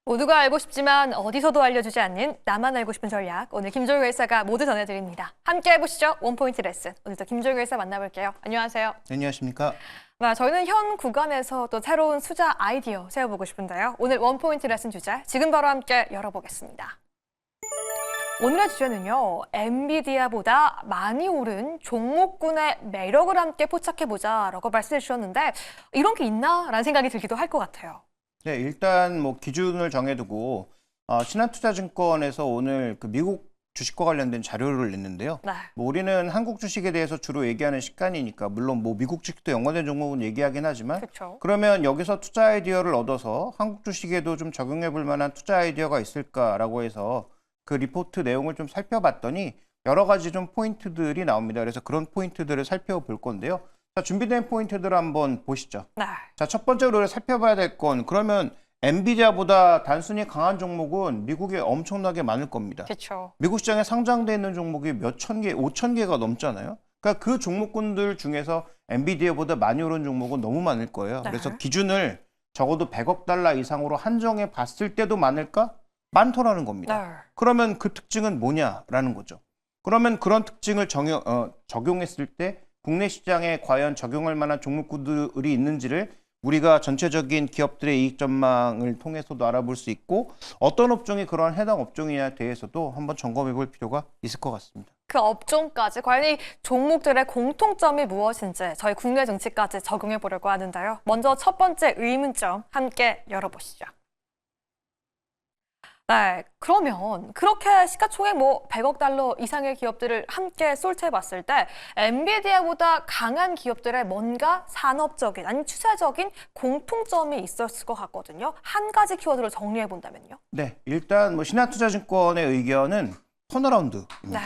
모두가 알고 싶지만 어디서도 알려주지 않는 나만 알고 싶은 전략. 오늘 김종일 회사가 모두 전해드립니다. 함께 해보시죠. 원포인트 레슨. 오늘도 김종일 회사 만나볼게요. 안녕하세요. 안녕하십니까. 저희는 현 구간에서 또 새로운 투자 아이디어 세워보고 싶은데요. 오늘 원포인트 레슨 주제 지금 바로 함께 열어보겠습니다. 오늘의 주제는요. 엔비디아보다 많이 오른 종목군의 매력을 함께 포착해보자라고 말씀해 주셨는데 이런 게 있나? 라는 생각이 들기도 할 것 같아요. 네, 일단 뭐 기준을 정해두고 신한투자증권에서 오늘 그 미국 주식과 관련된 자료를 냈는데요. 네. 뭐 우리는 한국 주식에 대해서 주로 얘기하는 시간이니까 물론 뭐 미국 주식도 연관된 종목은 얘기하긴 하지만 그렇죠. 그러면 여기서 투자 아이디어를 얻어서 한국 주식에도 좀 적용해 볼 만한 투자 아이디어가 있을까라고 해서 그 리포트 내용을 좀 살펴봤더니 여러 가지 좀 포인트들이 나옵니다. 그래서 그런 포인트들을 살펴볼 건데요. 자, 준비된 포인트들을 한번 보시죠. 네. 자, 첫 번째로 우리가 살펴봐야 될 건 그러면 엔비디아보다 단순히 강한 종목은 미국에 엄청나게 많을 겁니다. 그렇죠. 미국 시장에 상장돼 있는 종목이 몇천 개, 5천 개가 넘잖아요. 그러니까 그 종목군들 중에서 엔비디아보다 많이 오른 종목은 너무 많을 거예요. 네. 그래서 기준을 적어도 100억 달러 이상으로 한정해 봤을 때도 많을까? 많더라는 겁니다. 네. 그러면 그 특징은 뭐냐라는 거죠. 그러면 그런 특징을 적용했을 때 국내 시장에 과연 적용할 만한 종목군들이 있는지를 우리가 전체적인 기업들의 이익 전망을 통해서도 알아볼 수 있고 어떤 업종이 그런 해당 업종이냐에 대해서도 한번 점검해 볼 필요가 있을 것 같습니다. 그 업종까지 과연 이 종목들의 공통점이 무엇인지 저희 국내 증시까지 적용해 보려고 하는데요. 먼저 첫 번째 의문점 함께 열어보시죠. 네, 그러면 그렇게 시가총액 100억 달러 이상의 기업들을 함께 솔트해봤을 때 엔비디아보다 강한 기업들의 뭔가 산업적인 아니면 추세적인 공통점이 있었을 것 같거든요. 한 가지 키워드로 정리해 본다면요. 네, 일단 뭐 신한투자증권의 의견은 턴어라운드입니다. 네.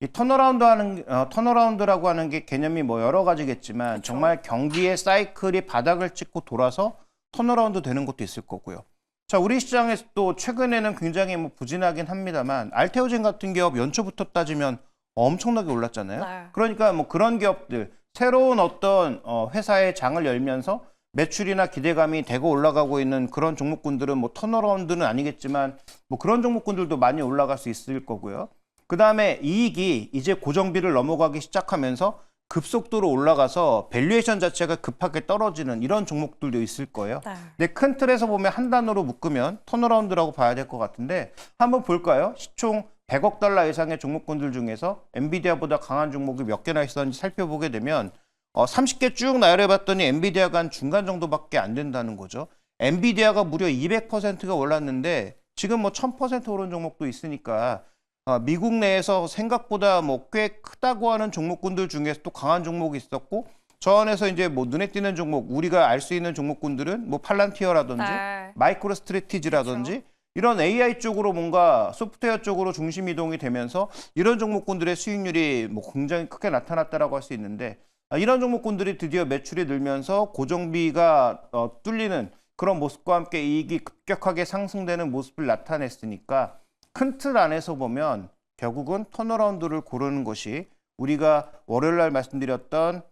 이 턴어라운드라고 하는 게 개념이 뭐 여러 가지겠지만 그쵸. 정말 경기의 사이클이 바닥을 찍고 돌아서 턴어라운드 되는 것도 있을 거고요. 자, 우리 시장에서 또 최근에는 굉장히 뭐 부진하긴 합니다만 알테오젠 같은 기업 연초부터 따지면 엄청나게 올랐잖아요. 네. 그러니까 뭐 그런 기업들 새로운 어떤 회사의 장을 열면서 매출이나 기대감이 대거 올라가고 있는 그런 종목군들은 뭐 턴어라운드는 아니겠지만 뭐 그런 종목군들도 많이 올라갈 수 있을 거고요. 그 다음에 이익이 이제 고정비를 넘어가기 시작하면서 급속도로 올라가서 밸류에이션 자체가 급하게 떨어지는 이런 종목들도 있을 거예요. 네. 근데 큰 틀에서 보면 한 단어로 묶으면 턴어라운드라고 봐야 될 것 같은데 한번 볼까요? 시총 100억 달러 이상의 종목군들 중에서 엔비디아보다 강한 종목이 몇 개나 있었는지 살펴보게 되면 30개 쭉 나열해봤더니 엔비디아가 한 중간 정도밖에 안 된다는 거죠. 엔비디아가 무려 200%가 올랐는데 지금 뭐 1000% 오른 종목도 있으니까 미국 내에서 생각보다 뭐 꽤 크다고 하는 종목군들 중에서 또 강한 종목이 있었고 저 안에서 이제 뭐 눈에 띄는 종목 우리가 알 수 있는 종목군들은 뭐 팔란티어라든지 네. 마이크로 스트래티지라든지 그렇죠. 이런 AI 쪽으로 뭔가 소프트웨어 쪽으로 중심 이동이 되면서 이런 종목군들의 수익률이 뭐 굉장히 크게 나타났다라고 할 수 있는데 이런 종목군들이 드디어 매출이 늘면서 고정비가 뚫리는 그런 모습과 함께 이익이 급격하게 상승되는 모습을 나타냈으니까 큰 틀 안에서 보면 결국은 턴어라운드를 고르는 것이 우리가 월요일 날 말씀드렸던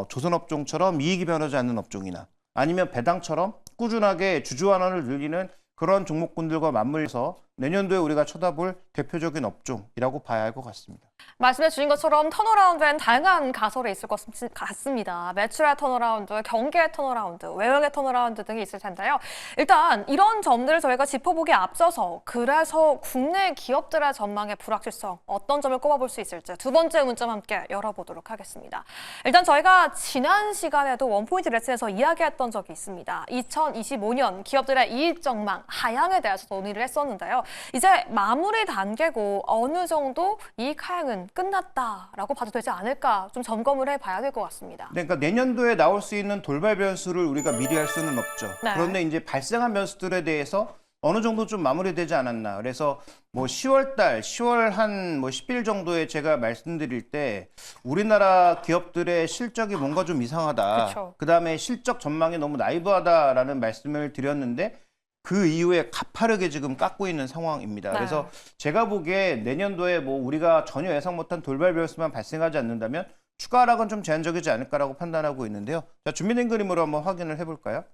조선업종처럼 이익이 변하지 않는 업종이나 아니면 배당처럼 꾸준하게 주주환원을 늘리는 그런 종목군들과 맞물려서 내년도에 우리가 쳐다볼 대표적인 업종이라고 봐야 할 것 같습니다. 말씀해 주신 것처럼 턴어라운드엔 다양한 가설이 있을 것 같습니다. 매출의 턴어라운드, 경기의 턴어라운드, 외형의 턴어라운드 등이 있을 텐데요. 일단 이런 점들을 저희가 짚어보기에 앞서서 그래서 국내 기업들의 전망의 불확실성 어떤 점을 꼽아볼 수 있을지 두 번째 문점 함께 열어보도록 하겠습니다. 일단 저희가 지난 시간에도 원포인트 레슨에서 이야기했던 적이 있습니다. 2025년 기업들의 이익 전망 하향에 대해서 논의를 했었는데요. 이제 마무리 단계고 어느 정도 이익 하향은 끝났다라고 봐도 되지 않을까 좀 점검을 해봐야 될 것 같습니다. 네, 그러니까 내년도에 나올 수 있는 돌발 변수를 우리가 미리 할 수는 없죠. 네. 그런데 이제 발생한 변수들에 대해서 어느 정도 좀 마무리되지 않았나. 그래서 뭐 10월 한 뭐 10일 정도에 제가 말씀드릴 때 우리나라 기업들의 실적이 뭔가 좀 이상하다. 그쵸. 그다음에 실적 전망이 너무 나이브하다라는 말씀을 드렸는데 그 이후에 가파르게 지금 깎고 있는 상황입니다. 네. 그래서 제가 보기에 내년도에 뭐 우리가 전혀 예상 못한 돌발 변수만 발생하지 않는다면 추가 하락은 좀 제한적이지 않을까라고 판단하고 있는데요. 자, 준비된 그림으로 한번 확인을 해볼까요?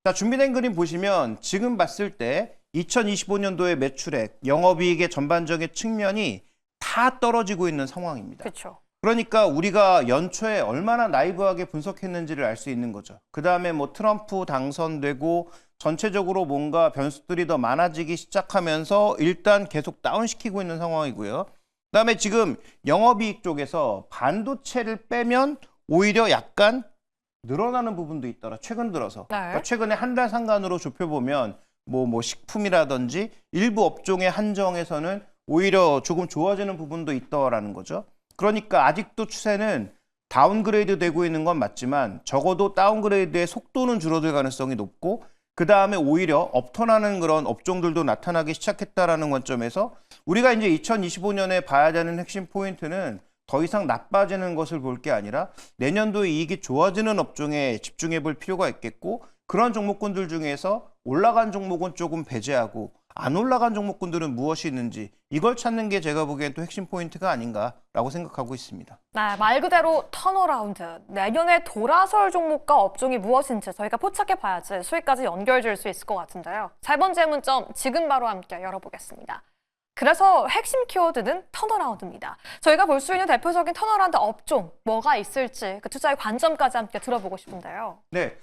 자, 준비된 그림 보시면 지금 봤을 때 2025년도의 매출액, 영업이익의 전반적인 측면이 다 떨어지고 있는 상황입니다. 그렇죠. 그러니까 우리가 연초에 얼마나 나이브하게 분석했는지를 알 수 있는 거죠. 그다음에 뭐 트럼프 당선되고 전체적으로 뭔가 변수들이 더 많아지기 시작하면서 일단 계속 다운시키고 있는 상황이고요. 그다음에 지금 영업이익 쪽에서 반도체를 빼면 오히려 약간 늘어나는 부분도 있더라. 최근 들어서. 네. 그러니까 최근에 한 달 상간으로 좁혀보면 뭐 식품이라든지 일부 업종의 한정에서는 오히려 조금 좋아지는 부분도 있더라는 거죠. 그러니까 아직도 추세는 다운그레이드 되고 있는 건 맞지만 적어도 다운그레이드의 속도는 줄어들 가능성이 높고 그 다음에 오히려 업턴하는 그런 업종들도 나타나기 시작했다라는 관점에서 우리가 이제 2025년에 봐야 되는 핵심 포인트는 더 이상 나빠지는 것을 볼 게 아니라 내년도에 이익이 좋아지는 업종에 집중해 볼 필요가 있겠고 그런 종목군들 중에서 올라간 종목은 조금 배제하고 안 올라간 종목군들은 무엇이 있는지 이걸 찾는 게 제가 보기엔 또 핵심 포인트가 아닌가라고 생각하고 있습니다. 네, 말 그대로 턴어라운드. 내년에 돌아설 종목과 업종이 무엇인지 저희가 포착해 봐야지 수익까지 연결될 수 있을 것 같은데요. 4번째 문점 지금 바로 함께 열어보겠습니다. 그래서 핵심 키워드는 턴어라운드입니다. 저희가 볼 수 있는 대표적인 턴어라운드 업종 뭐가 있을지 그 투자의 관점까지 함께 들어보고 싶은데요. 네,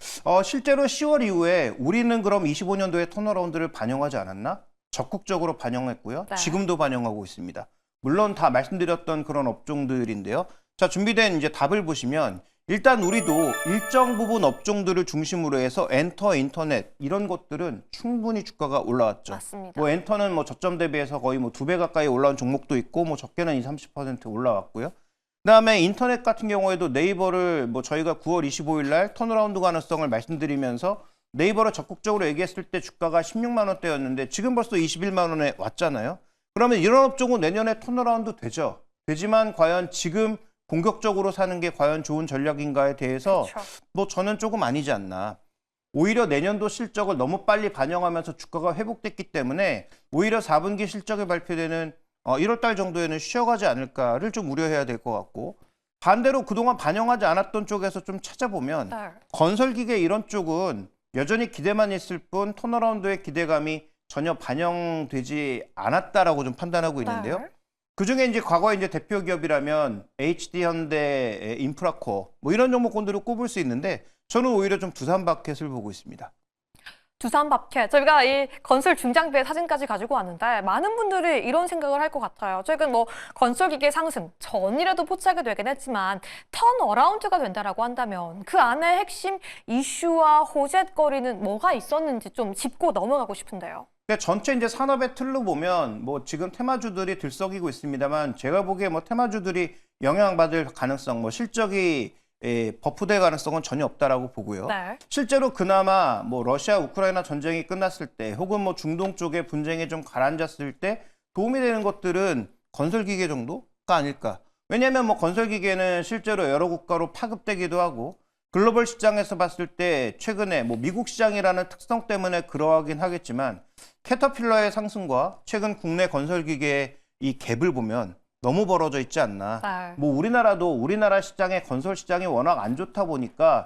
실제로 10월 이후에 우리는 그럼 25년도에 턴어라운드를 반영하지 않았나? 적극적으로 반영했고요. 네. 지금도 반영하고 있습니다. 물론 다 말씀드렸던 그런 업종들인데요. 자, 준비된 이제 답을 보시면 일단 우리도 일정 부분 업종들을 중심으로 해서 엔터, 인터넷 이런 것들은 충분히 주가가 올라왔죠. 맞습니다. 뭐 엔터는 뭐 저점 대비해서 거의 뭐 2배 가까이 올라온 종목도 있고 뭐 적게는 20-30% 올라왔고요. 그다음에 인터넷 같은 경우에도 네이버를 뭐 저희가 9월 25일 날 턴어라운드 가능성을 말씀드리면서 네이버를 적극적으로 얘기했을 때 주가가 16만 원대였는데 지금 벌써 21만 원에 왔잖아요. 그러면 이런 업종은 내년에 턴어라운드 되죠. 되지만 과연 지금 공격적으로 사는 게 과연 좋은 전략인가에 대해서 그렇죠. 뭐 저는 조금 아니지 않나. 오히려 내년도 실적을 너무 빨리 반영하면서 주가가 회복됐기 때문에 오히려 4분기 실적이 발표되는 1월 달 정도에는 쉬어가지 않을까를 좀 우려해야 될 것 같고 반대로 그동안 반영하지 않았던 쪽에서 좀 찾아보면 네. 건설기계 이런 쪽은 여전히 기대만 있을 뿐 턴어라운드의 기대감이 전혀 반영되지 않았다라고 좀 판단하고 있는데요. 네. 그중에 이제 과거에 이제 대표 기업이라면 HD 현대, 인프라코어 뭐 이런 종목군들을 꼽을 수 있는데 저는 오히려 좀 두산바켓을 보고 있습니다. 두산밥켓. 저희가 이 건설 중장비의 사진까지 가지고 왔는데 많은 분들이 이런 생각을 할 것 같아요. 최근 뭐 건설기계 상승 전이라도 포착이 되긴 했지만 턴어라운드가 된다라고 한다면 그 안에 핵심 이슈와 호재거리는 뭐가 있었는지 좀 짚고 넘어가고 싶은데요. 근데 전체 이제 산업의 틀로 보면 뭐 지금 테마주들이 들썩이고 있습니다만 제가 보기에 뭐 테마주들이 영향받을 가능성, 뭐 실적이 버프될 가능성은 전혀 없다라고 보고요. 네. 실제로 그나마 뭐 러시아 우크라이나 전쟁이 끝났을 때 혹은 뭐 중동 쪽의 분쟁이 좀 가라앉았을 때 도움이 되는 것들은 건설기계 정도가 아닐까. 왜냐하면 뭐 건설기계는 실제로 여러 국가로 파급되기도 하고 글로벌 시장에서 봤을 때 최근에 뭐 미국 시장이라는 특성 때문에 그러하긴 하겠지만 캐터필러의 상승과 최근 국내 건설기계의 이 갭을 보면 너무 벌어져 있지 않나. 네. 뭐 우리나라도 우리나라 시장의 건설 시장이 워낙 안 좋다 보니까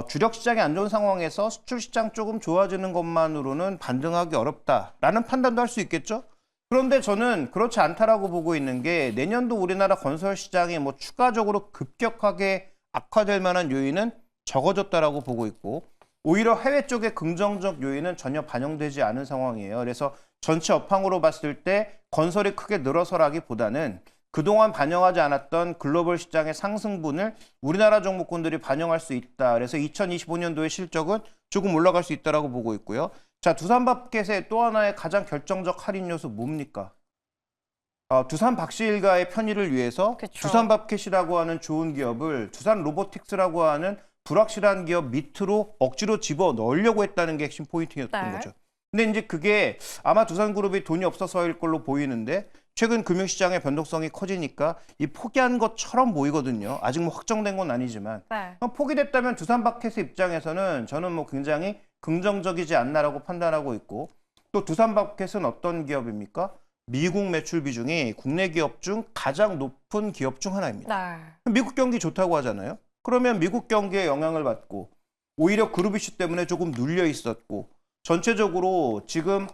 주력 시장이 안 좋은 상황에서 수출 시장 조금 좋아지는 것만으로는 반등하기 어렵다라는 판단도 할 수 있겠죠. 그런데 저는 그렇지 않다라고 보고 있는 게 내년도 우리나라 건설 시장이 뭐 추가적으로 급격하게 악화될 만한 요인은 적어졌다라고 보고 있고 오히려 해외 쪽의 긍정적 요인은 전혀 반영되지 않은 상황이에요. 그래서 전체 업황으로 봤을 때 건설이 크게 늘어서라기보다는 그동안 반영하지 않았던 글로벌 시장의 상승분을 우리나라 종목군들이 반영할 수 있다. 그래서 2025년도의 실적은 조금 올라갈 수 있다라고 보고 있고요. 자, 두산밥켓의 또 하나의 가장 결정적 할인 요소 뭡니까? 두산 박씨일가의 편의를 위해서 그쵸. 두산밥켓이라고 하는 좋은 기업을 두산 로보틱스라고 하는 불확실한 기업 밑으로 억지로 집어 넣으려고 했다는 게 핵심 포인트였던 네. 거죠. 근데 이제 그게 아마 두산그룹이 돈이 없어서일 걸로 보이는데 최근 금융시장의 변동성이 커지니까 이 포기한 것처럼 보이거든요. 아직 뭐 확정된 건 아니지만 네. 포기됐다면 두산바켓의 입장에서는 저는 뭐 굉장히 긍정적이지 않나라고 판단하고 있고 또 두산바켓은 어떤 기업입니까? 미국 매출 비중이 국내 기업 중 가장 높은 기업 중 하나입니다. 네. 미국 경기 좋다고 하잖아요. 그러면 미국 경기에 영향을 받고 오히려 그룹 이슈 때문에 조금 눌려 있었고 전체적으로 지금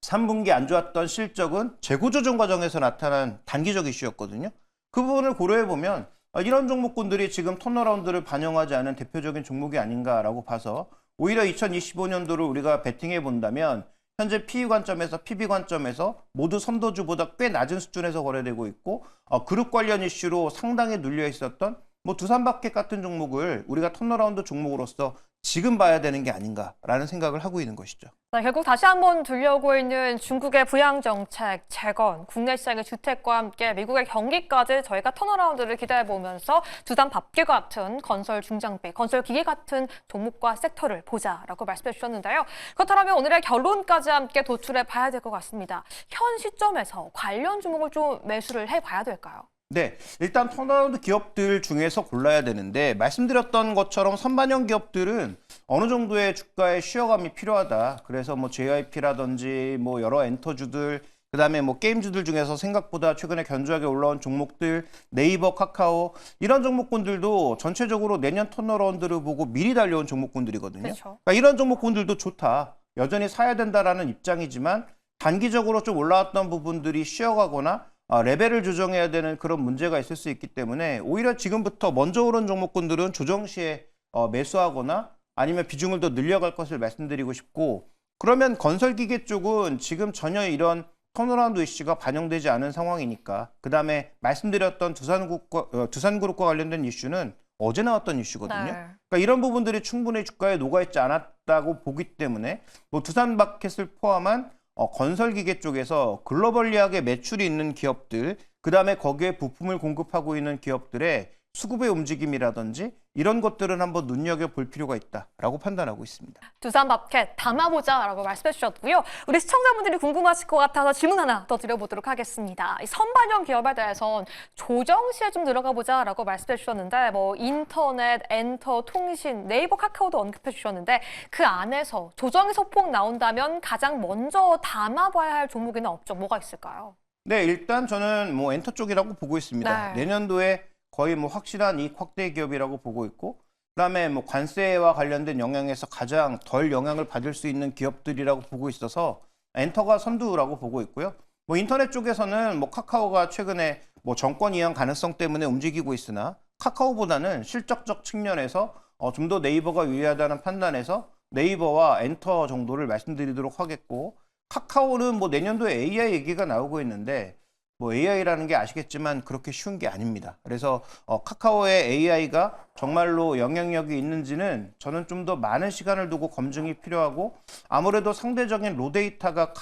3분기 안 좋았던 실적은 재고 조정 과정에서 나타난 단기적 이슈였거든요. 그 부분을 고려해 보면 이런 종목군들이 지금 턴어라운드를 반영하지 않은 대표적인 종목이 아닌가라고 봐서 오히려 2025년도를 우리가 베팅해 본다면 현재 PE 관점에서 PB 관점에서 모두 선도주보다 꽤 낮은 수준에서 거래되고 있고 그룹 관련 이슈로 상당히 눌려 있었던 뭐 두산마켓 같은 종목을 우리가 턴어라운드 종목으로서 지금 봐야 되는 게 아닌가라는 생각을 하고 있는 것이죠. 네, 결국 다시 한번 들려오고 있는 중국의 부양 정책, 재건, 국내 시장의 주택과 함께 미국의 경기까지 저희가 턴어라운드를 기대해 보면서 두산밥기 같은 건설 중장비, 건설 기계 같은 종목과 섹터를 보자라고 말씀해 주셨는데요. 그렇다면 오늘의 결론까지 함께 도출해 봐야 될 것 같습니다. 현 시점에서 관련 종목을 좀 매수를 해 봐야 될까요? 네, 일단 턴어라운드 기업들 중에서 골라야 되는데 말씀드렸던 것처럼 선반영 기업들은 어느 정도의 주가의 쉬어감이 필요하다. 그래서 뭐 JYP라든지 뭐 여러 엔터주들, 그다음에 뭐 게임주들 중에서 생각보다 최근에 견조하게 올라온 종목들, 네이버, 카카오 이런 종목군들도 전체적으로 내년 턴어라운드를 보고 미리 달려온 종목군들이거든요. 그렇죠. 그러니까 이런 종목군들도 좋다. 여전히 사야 된다라는 입장이지만 단기적으로 좀 올라왔던 부분들이 쉬어가거나 레벨을 조정해야 되는 그런 문제가 있을 수 있기 때문에 오히려 지금부터 먼저 오른 종목군들은 조정 시에 매수하거나 아니면 비중을 더 늘려갈 것을 말씀드리고 싶고, 그러면 건설기계 쪽은 지금 전혀 이런 턴어라운드 이슈가 반영되지 않은 상황이니까, 그다음에 말씀드렸던 두산그룹과 관련된 이슈는 어제 나왔던 이슈거든요. 네. 그러니까 이런 부분들이 충분히 주가에 녹아있지 않았다고 보기 때문에 뭐 두산마켓을 포함한 건설기계 쪽에서 글로벌리하게 매출이 있는 기업들, 그다음에 거기에 부품을 공급하고 있는 기업들의 수급의 움직임이라든지 이런 것들은 한번 눈여겨볼 필요가 있다라고 판단하고 있습니다. 두산마켓 담아보자라고 말씀해 주셨고요. 우리 시청자분들이 궁금하실 것 같아서 질문 하나 더 드려보도록 하겠습니다. 이 선반영 기업에 대해선 조정 시에 좀 들어가 보자라고 말씀해 주셨는데 뭐 인터넷, 엔터, 통신, 네이버, 카카오도 언급해 주셨는데 그 안에서 조정이 소폭 나온다면 가장 먼저 담아봐야 할 종목이나 업종 뭐가 있을까요? 네, 일단 저는 뭐 엔터 쪽이라고 보고 있습니다. 네. 내년도에 거의 뭐 확실한 이익 확대 기업이라고 보고 있고, 그다음에 뭐 관세와 관련된 영향에서 가장 덜 영향을 받을 수 있는 기업들이라고 보고 있어서 엔터가 선두라고 보고 있고요. 뭐 인터넷 쪽에서는 뭐 카카오가 최근에 뭐 정권 이양 가능성 때문에 움직이고 있으나 카카오보다는 실적적 측면에서 좀 더 네이버가 유리하다는 판단에서 네이버와 엔터 정도를 말씀드리도록 하겠고, 카카오는 뭐 내년도에 AI 얘기가 나오고 있는데 뭐 AI라는 게 아시겠지만 그렇게 쉬운 게 아닙니다. 그래서 카카오의 AI가 정말로 영향력이 있는지는 저는 좀 더 많은 시간을 두고 검증이 필요하고, 아무래도 상대적인 로데이터가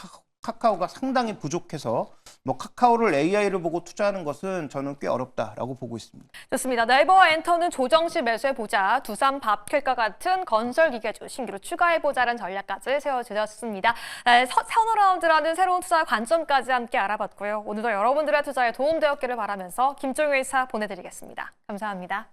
카카오가 상당히 부족해서 뭐 카카오를 AI를 보고 투자하는 것은 저는 꽤 어렵다라고 보고 있습니다. 좋습니다. 네이버와 엔터는 조정 시 매수해보자, 두산밥켓과 같은 건설기계주 신규로 추가해보자는 전략까지 세워주셨습니다. 네, 턴어라운드라는 새로운 투자 관점까지 함께 알아봤고요. 오늘도 여러분들의 투자에 도움되었기를 바라면서 김종효 이사 보내드리겠습니다. 감사합니다.